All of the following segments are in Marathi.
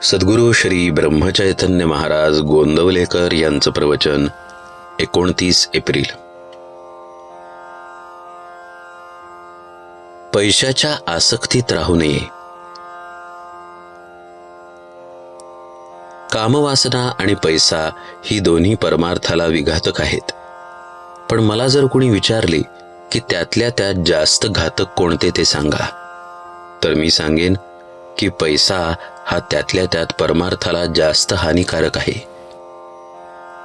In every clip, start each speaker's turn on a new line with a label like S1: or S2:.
S1: सद्गुरू श्री ब्रह्मचैतन्य महाराज गोंदवलेकर यांचं प्रवचन 29 एप्रिल. पैशाच्या आसक्तीत राहू नये. कामवासना आणि पैसा ही दोन्ही परमार्थाला विघातक आहेत. पण मला जर कुणी विचारले की त्यातल्या त्यात जास्त घातक कोणते ते सांगा, तर मी सांगेन की पैसा हा त्यातल्या त्यात परमार्थाला जास्त हानिकारक आहे.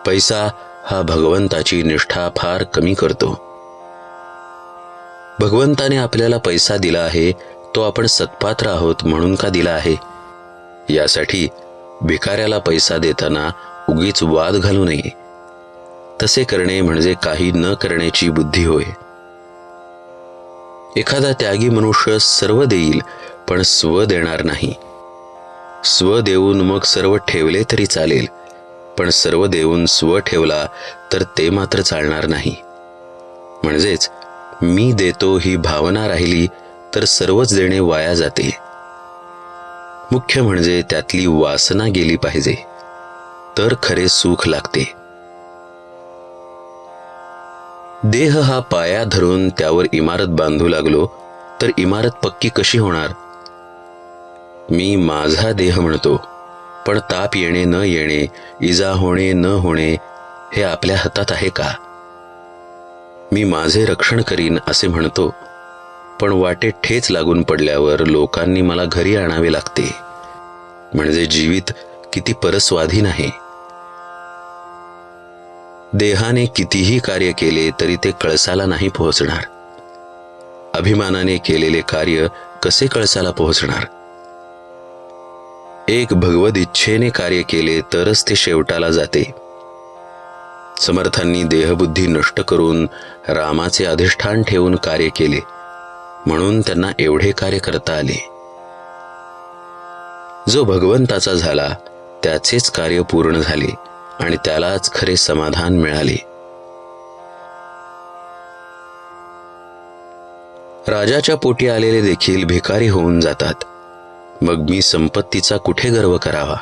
S1: पैसा हा भगवंताची निष्ठा फार कमी करतो. भगवंताने आपल्याला पैसा दिला आहे तो आपण सत्पात्र आहोत म्हणून का दिला आहे? यासाठी भिकाऱ्याला पैसा देताना उगीच वाद घालू नये. तसे करणे म्हणजे काही न करण्याची बुद्धी होय. एखादा त्यागी मनुष्य सर्व देईल पण स्व देणार नाही. स्व देऊन मग सर्व ठेवले तरी चालेल, पण सर्व देऊन स्व ठेवला तर ते मात्र चालणार नाही. म्हणजेच मी देतो ही भावना राहिली तर सर्वच देणे वाया जाते. मुख्य म्हणजे त्यातली वासना गेली पाहिजे, तर खरे सुख लागते. देह हा पाया धरून त्यावर इमारत बांधू लागलो तर इमारत पक्की कशी होणार? मी माझा देह म्हणतो, पण ताप येणे न येणे, इजा होणे न होणे हे आपल्या हातात आहे का? मी माझे रक्षण करीन असे म्हणतो, पण वाटेत ठेच लागून पडल्यावर लोकांनी मला घरी आणावे लागते. म्हणजे जीवित किती परस्वाधीन आहे. देहाने कितीही कार्य केले तरी ते कळसाला नाही पोहोचणार. अभिमानाने केलेले कार्य कसे कळसाला पोहोचणार? एक भगवद इच्छेने कार्य केले तरच ते शेवटाला जाते. समर्थांनी देहबुद्धी नष्ट करून रामाचे अधिष्ठान ठेवून कार्य केले, म्हणून त्यांना एवढे कार्य करता आले. जो भगवंताचा झाला त्याचेच कार्य पूर्ण झाले आणि त्यालाच खरे समाधान मिळाले. राजाच्या पोटी आलेले देखील भिकारी होऊन जातात. मग मी संपत्तीचा कुठे गर्व करावा?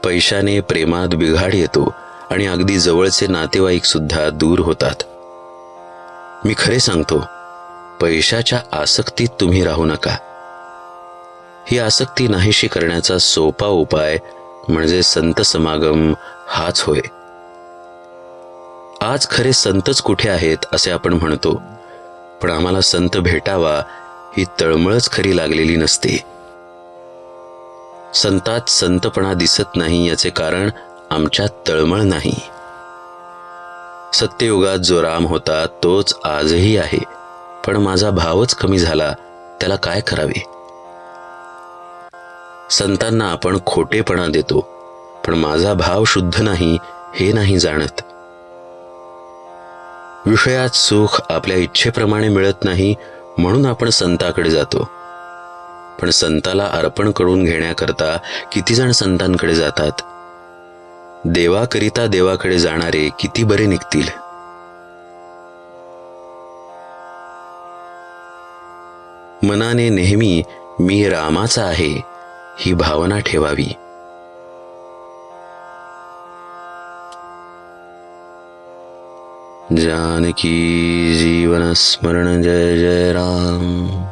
S1: पैशाने प्रेमात बिघाड येतो आणि अगदी जवळचे नातेवाईक सुद्धा दूर होतात. मी खरे सांगतो, पैशाच्या आसक्तीत तुम्ही राहू नका. ही आसक्ती नाहीशी करण्याचा सोपा उपाय म्हणजे संत समागम हाच होय. आज खरे संतच कुठे आहेत असे आपण म्हणतो, पण आम्हाला संत भेटावा ही तळमळच खरी लागलेली नसते. संतात संतपणा दिसत नाही याचे कारण आमच्यात तळमळ नाही. सत्ययुगात जो राम होता तोच आजही आहे, पण माझा भावच कमी झाला, त्याला काय करावे? संतांना आपण खोटेपणा देतो, पण माझा भाव शुद्ध नाही हे नाही जाणत. विषयात सुख आपल्या इच्छेप्रमाणे मिळत नाही म्हणून आपण संताकडे जातो, पण संताला अर्पण करून घेण्याकरता किती जण संतांकडे जातात? देवाकरिता देवाकडे जाणारे किती बरे निघतील. मनाने नेहमी मी रामाचा आहे ही भावना ठेवावी. जानकी जीवन स्मरण जय जय राम.